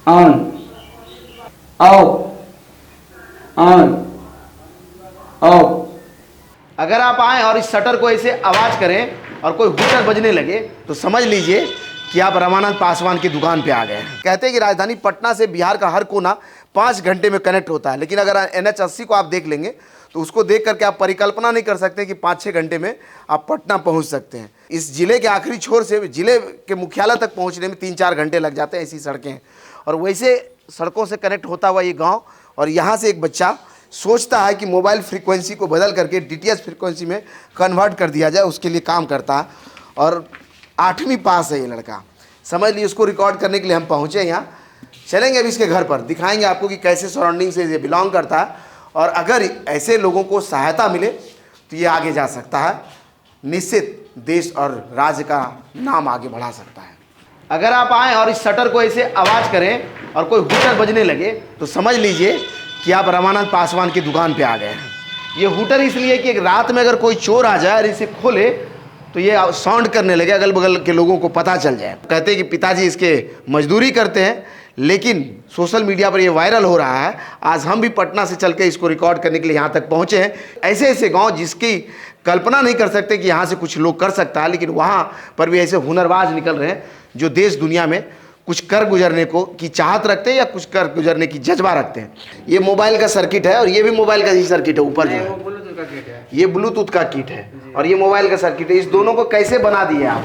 On off on off. अगर आप आए और इस शटर को ऐसे आवाज़ करें और कोई हूटर बजने लगे तो समझ लीजिए कि आप रामानंद पासवान की दुकान पे आ गए हैं। कहते हैं कि राजधानी पटना से बिहार का हर कोना 5 घंटे में कनेक्ट होता है, लेकिन अगर NH80 को आप देख लेंगे तो उसको देख करके आप परिकल्पना नहीं कर सकते कि 5-6 घंटे में आप पटना पहुंच सकते हैं। इस जिले के आखिरी छोर से जिले के मुख्यालय तक पहुंचने में 3-4 घंटे लग जाते हैं, ऐसी सड़कें हैं। और वैसे सड़कों से कनेक्ट होता हुआ ये गाँव, और यहाँ से एक बच्चा सोचता है कि मोबाइल फ्रीक्वेंसी को बदल करके DTH फ्रीक्वेंसी में कन्वर्ट कर दिया जाए, उसके लिए काम करता है। और 8वीं पास है ये लड़का, समझ लीजिए। उसको रिकॉर्ड करने के लिए हम पहुँचे यहाँ। चलेंगे अभी इसके घर पर, दिखाएंगे आपको कि कैसे सराउंडिंग से ये बिलोंग करता है, और अगर ऐसे लोगों को सहायता मिले तो ये आगे जा सकता है, निश्चित देश और राज्य का नाम आगे बढ़ा सकता है। अगर आप आएँ और इस शटर को ऐसे आवाज़ करें और कोई हूटर बजने लगे तो समझ लीजिए कि आप रामानंद पासवान की दुकान पे आ गए हैं। ये हूटर इसलिए कि रात में अगर कोई चोर आ जाए और इसे खोले तो ये साउंड करने लगे, अगल बगल के लोगों को पता चल जाए। कहते हैं कि पिताजी इसके मजदूरी करते हैं, लेकिन सोशल मीडिया पर ये वायरल हो रहा है। आज हम भी पटना से चल के इसको रिकॉर्ड करने के लिए यहाँ तक पहुँचे हैं। ऐसे ऐसे गाँव जिसकी कल्पना नहीं कर सकते कि यहाँ से कुछ लोग कर सकता है, लेकिन वहाँ पर भी ऐसे हुनरबाज निकल रहे हैं जो देश दुनिया में कुछ कर गुजरने को की चाहत रखते हैं या कुछ कर गुजरने की जज्बा रखते हैं। ये मोबाइल का सर्किट है और ये भी मोबाइल का ही सर्किट है। ऊपर जो है ब्लूटूथ का किट है, ये ब्लूटूथ का किट है और ये मोबाइल का सर्किट है। इस दोनों को कैसे बना दिए आप?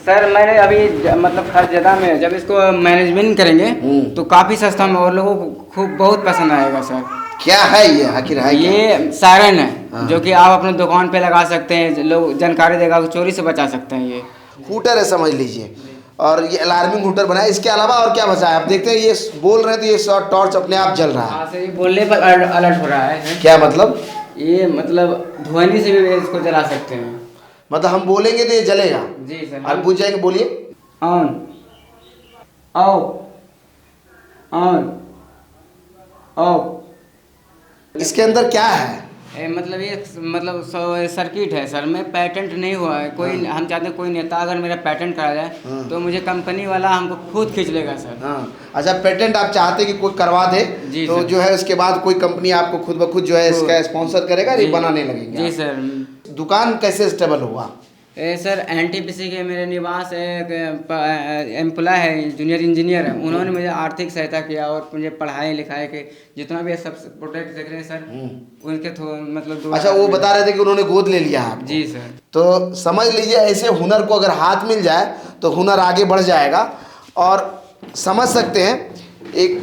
सर मैंने अभी मतलब हर जगह में जब इसको मैनेजमेंट करेंगे तो काफ़ी सस्ता में और लोगों को खूब बहुत पसंद आएगा सर। क्या है ये, आखिर है क्या? ये सायरन है जो कि आप अपने दुकान पे लगा सकते हैं, लोग जानकारी देगा, चोरी से बचा सकते हैं। ये हूटर है समझ लीजिए, और ये अलार्मिंग हूटर बना है। इसके अलावा और क्या बचा है? आप देखते हैं ये बोल रहे हैं तो ये टॉर्च अपने आप जल रहा है। हाँ सर, ये बोलने पर अलर्ट हो रहा है। क्या मतलब? ये मतलब ध्वनि से भी इसको जला सकते हैं। मतलब हम बोलेंगे तो ये जलेगा? जी सर। और पूछ जाएंगे, बोलिए। On off on off. इसके अंदर क्या है? मतलब ये मतलब सर्किट है सर, में पेटेंट नहीं हुआ है कोई। हम चाहते हैं कोई नेता अगर मेरा पेटेंट करा जाए तो मुझे कंपनी वाला हमको खुद खींच लेगा सर। हाँ, अच्छा, पेटेंट आप चाहते कि कोई करवा दे तो जो है उसके बाद कोई कंपनी आपको खुद ब खुद जो है इसका स्पॉन्सर करेगा, ये बनाने लगेंगे? जी सर। दुकान कैसे स्टेबल हुआ? सर NTPC के मेरे निवास एक एम्प्लॉय है, जूनियर इंजीनियर है, उन्होंने मुझे आर्थिक सहायता किया और मुझे पढ़ाई लिखाई के जितना भी सब प्रोटेक्ट देख रहे हैं सर उनके मतलब। अच्छा, वो बता रहे थे कि उन्होंने गोद ले लिया है? जी सर। तो समझ लीजिए ऐसे हुनर को अगर हाथ मिल जाए तो हुनर आगे बढ़ जाएगा। और समझ सकते हैं एक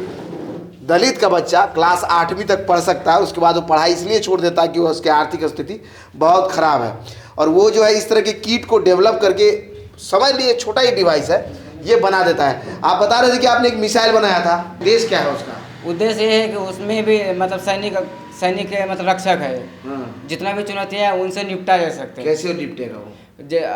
दलित का बच्चा क्लास 8वीं तक पढ़ सकता है, उसके बाद वो पढ़ाई इसलिए छोड़ देता है कि वो उसकी आर्थिक स्थिति बहुत ख़राब है। और वो जो है इस तरह के किट को डेवलप करके, समझ लिए छोटा ही डिवाइस है, ये बना देता है। आप बता रहे थे कि आपने एक मिसाइल बनाया था, उद्देश्य क्या है उसका? उद्देश्य ये है कि उसमें भी मतलब सैनिक मतलब रक्षक है, जितना भी चुनौतियाँ है उनसे निपटा जा सकते हैं। कैसे निपटेगा वो?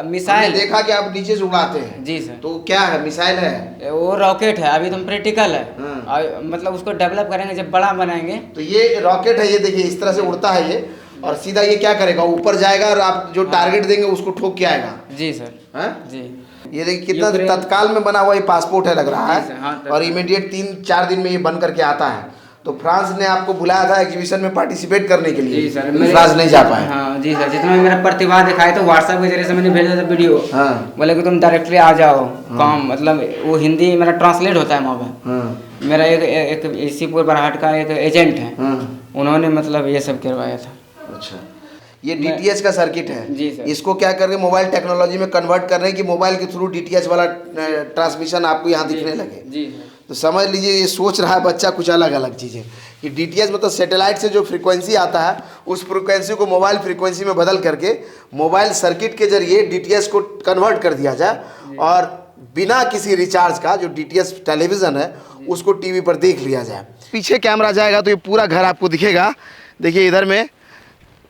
मिसाइल देखा कि आप नीचे से उड़ाते हैं। जी सर। तो क्या है, मिसाइल है? वो रॉकेट है, अभी तो प्रैक्टिकल है। और मतलब उसको डेवलप करेंगे, जब बड़ा बनाएंगे। तो ये रॉकेट है, ये देखिए इस तरह से उड़ता है ये, और सीधा ये क्या करेगा, ऊपर जाएगा और आप जो टारगेट देंगे उसको ठोक के आएगा। जी सर। हाँ जी। ये देखिए कितना तत्काल में बना हुआ ये पासपोर्ट है लग रहा है। हाँ, और इमीडिएट 3-4 दिन में ये बन करके आता है। तो फ्रांस ने आपको बुलाया था एग्जीबिशन में पार्टिसिपेट करने के लिए? जी सर। फ्रांस नहीं जा पाए? हाँ जी सर, जितना भी मेरा प्रतिभा दिखाया तो व्हाट्सएप के जरिए से मैंने भेजा था वीडियो। हाँ। बोले कि तुम डायरेक्टली आ जाओ। काम मतलब वो हिंदी मेरा ट्रांसलेट होता है वहाँ पे। मेरा एक इसीपुर बरहाट का एक एजेंट है, उन्होंने मतलब ये सब करवाया था। अच्छा, ये DTH का सर्किट है। जी सर। इसको क्या करके मोबाइल टेक्नोलॉजी में कन्वर्ट कर रहे हैं कि मोबाइल के थ्रू DTH वाला ट्रांसमिशन आपको यहाँ दिखने लगे। जी। तो समझ लीजिए ये सोच रहा है बच्चा कुछ अलग अलग चीज़ें कि DTH मतलब सैटेलाइट से जो फ्रीक्वेंसी आता है उस फ्रीक्वेंसी को मोबाइल फ्रीक्वेंसी में बदल करके मोबाइल सर्किट के जरिए DTH को कन्वर्ट कर दिया जाए और बिना किसी रिचार्ज का जो DTH टेलीविज़न है उसको टीवी पर देख लिया जाए। पीछे कैमरा जाएगा तो ये पूरा घर आपको दिखेगा। देखिए इधर में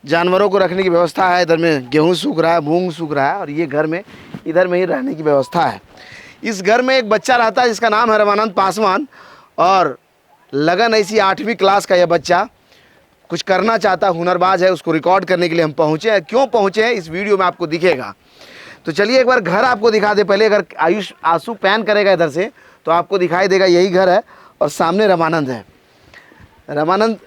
जानवरों को रखने की व्यवस्था है, इधर में गेहूँ सूख रहा है, मूंग सूख रहा है, और ये घर में इधर में ही रहने की व्यवस्था है। इस घर में एक बच्चा रहता है जिसका नाम है रामानंद पासवान, और लगन ऐसी 8वीं क्लास का यह बच्चा कुछ करना चाहता, हुनरबाज है, उसको रिकॉर्ड करने के लिए हम पहुँचे हैं। क्यों पहुँचे हैं इस वीडियो में आपको दिखेगा। तो चलिए एक बार घर आपको दिखा दे। पहले अगर आंसू पैन करेगा इधर से तो आपको दिखाई देगा यही घर है और सामने रमानंद है। रमानंद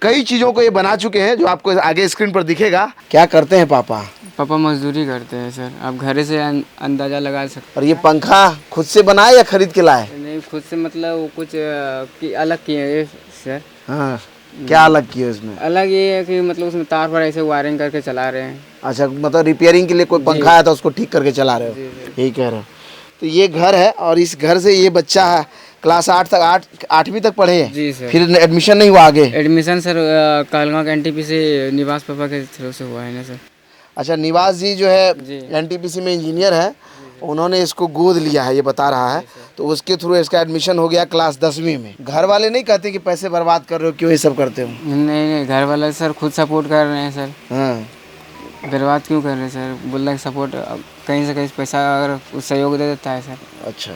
कई चीज़ों को ये बना चुके हैं जो आपको आगे स्क्रीन पर दिखेगा। क्या करते हैं पापा? पापा मजदूरी करते हैं सर, आप घर से अंदाज़ा लगा सकते और ये पंखा खुद से बनाए या खरीद के लाए? हैं। नहीं, खुद से मतलब वो कुछ अलग किए हैं सर। हाँ, क्या अलग किए इसमें? अलग ये है कि मतलब उसमें तार पर ऐसे वायरिंग करके चला रहे हैं। अच्छा, मतलब रिपेयरिंग के लिए कोई पंखा आया था उसको ठीक करके चला रहे हो? यही कह रहे हो। तो ये घर है और इस घर से ये बच्चा क्लास 8वीं तक पढ़े हैं। जी सर। फिर एडमिशन नहीं हुआ आगे? एडमिशन सर कहलगांव के NTPC निवास पापा के थ्रू से हुआ है ना सर। अच्छा, निवास जी जो है जी। NTPC में इंजीनियर है, उन्होंने इसको गोद लिया है, ये बता रहा है। तो उसके थ्रू इसका एडमिशन हो गया क्लास 10वीं में। घर वाले नहीं कहते कि पैसे बर्बाद कर रहे हो, क्यों ये सब करते हो? नहीं, घर वाले सर खुद सपोर्ट कर रहे हैं सर। हाँ, बर्बाद क्यों कर रहे हैं सर? बोल रहे सपोर्ट कहीं से कहीं पैसा अगर सहयोग दे देता है सर। अच्छा।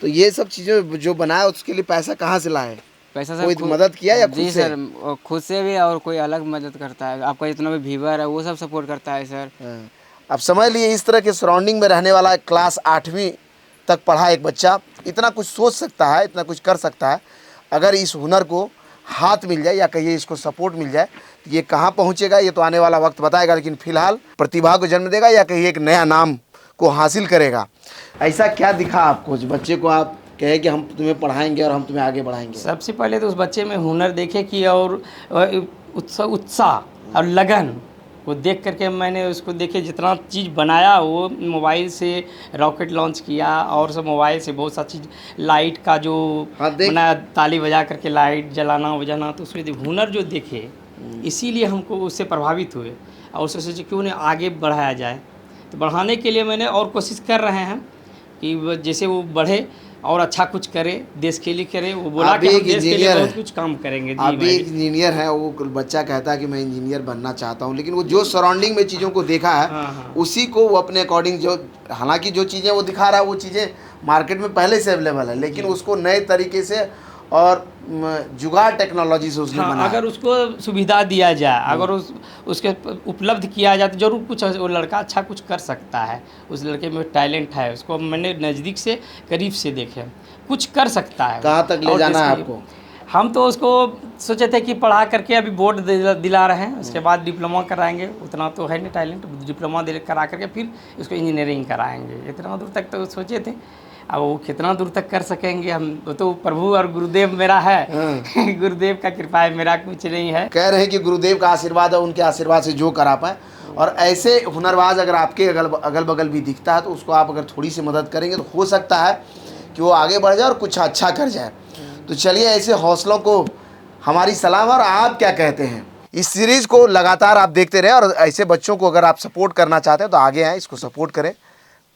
तो ये सब चीज़ें जो बनाया उसके लिए पैसा कहाँ से लाए? पैसा सर कोई मदद किया या खुद जी से? सर, खुद से भी और कोई अलग मदद करता है। आपका जितना भी व्यूवर है वो सब सपोर्ट करता है सर। हाँ। अब समझ लिए इस तरह के सराउंडिंग में रहने वाला क्लास 8वीं तक पढ़ा एक बच्चा इतना कुछ सोच सकता है, इतना कुछ कर सकता है। अगर इस हुनर को हाथ मिल जाए या कहिए इसको सपोर्ट मिल जाए तो ये कहाँ पहुँचेगा ये तो आने वाला वक्त बताएगा। लेकिन फिलहाल प्रतिभा को जन्म देगा या कहिए एक नया नाम को हासिल करेगा। ऐसा क्या दिखा आपको उस बच्चे को आप कहे कि हम तुम्हें पढ़ाएंगे और हम तुम्हें आगे बढ़ाएंगे? सबसे पहले तो उस बच्चे में हुनर देखे कि और उत्साह और लगन वो देख करके मैंने उसको देखे जितना चीज़ बनाया वो मोबाइल से रॉकेट लॉन्च किया और सब मोबाइल से बहुत सा चीज़ लाइट का जो बनाया, ताली बजा करके लाइट जलाना बजाना। तो उसमें हुनर जो देखे इसीलिए हमको उससे प्रभावित हुए और उससे सोचे क्यों नहीं आगे बढ़ाया जाए। तो बढ़ाने के लिए मैंने और कोशिश कर रहे हैं कि जैसे वो बढ़े और अच्छा कुछ करे, देश के लिए करे। वो बोला कि हम देश के लिए बहुत कुछ काम करेंगे। जी, आप भी एक इंजीनियर है। वो बच्चा कहता है कि मैं इंजीनियर बनना चाहता हूँ, लेकिन वो जो सराउंडिंग में चीज़ों को देखा है हाँ। उसी को वो अपने अकॉर्डिंग जो, हालांकि जो चीज़ें वो दिखा रहा है वो चीज़ें मार्केट में पहले से अवेलेबल है, लेकिन उसको नए तरीके से और जुगाड़ टेक्नोलॉजी से उसने बनाया। अगर उसको सुविधा दिया जाए, अगर उसके उपलब्ध किया जाए तो जरूर कुछ वो लड़का अच्छा कुछ कर सकता है। उस लड़के में टैलेंट है, उसको मैंने नज़दीक से करीब से देखे, कुछ कर सकता है। कहाँ तक ले जाना है आपको? हम तो उसको सोचे थे कि पढ़ा करके अभी बोर्ड दिला रहे हैं, उसके बाद डिप्लोमा कराएंगे। उतना तो है नहीं टैलेंट, डिप्लोमा करा करके फिर उसको इंजीनियरिंग कराएंगे। इतना दूर तक तो सोचे थे। अब वो कितना दूर तक कर सकेंगे हम, वो तो प्रभु और गुरुदेव मेरा है। गुरुदेव का कृपा है, मेरा कुछ नहीं है। कह रहे हैं कि गुरुदेव का आशीर्वाद है, उनके आशीर्वाद से जो करा पाए। और ऐसे हुनरबाज अगर आपके अगल बगल भी दिखता है तो उसको आप अगर थोड़ी सी मदद करेंगे तो हो सकता है कि वो आगे बढ़ जाए और कुछ अच्छा कर जाए। तो चलिए, ऐसे हौसलों को हमारी सलाम। और आप क्या कहते हैं? इस सीरीज़ को लगातार आप देखते रहें और ऐसे बच्चों को अगर आप सपोर्ट करना चाहते हैं तो आगे आएँ, इसको सपोर्ट करें,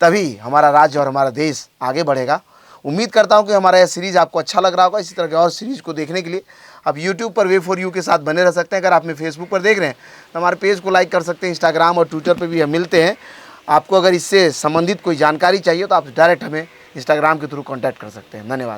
तभी हमारा राज्य और हमारा देश आगे बढ़ेगा। उम्मीद करता हूं कि हमारा यह सीरीज़ आपको अच्छा लग रहा होगा। इसी तरह के और सीरीज़ को देखने के लिए आप YouTube पर वे4U के साथ बने रह सकते हैं। अगर आप हमें फेसबुक पर देख रहे हैं तो हमारे पेज को लाइक कर सकते हैं। इंस्टाग्राम और ट्विटर पर भी हम मिलते हैं। आपको अगर इससे संबंधित कोई जानकारी चाहिए तो आप डायरेक्ट हमें इंस्टाग्राम के थ्रू कॉन्टैक्ट कर सकते हैं। धन्यवाद।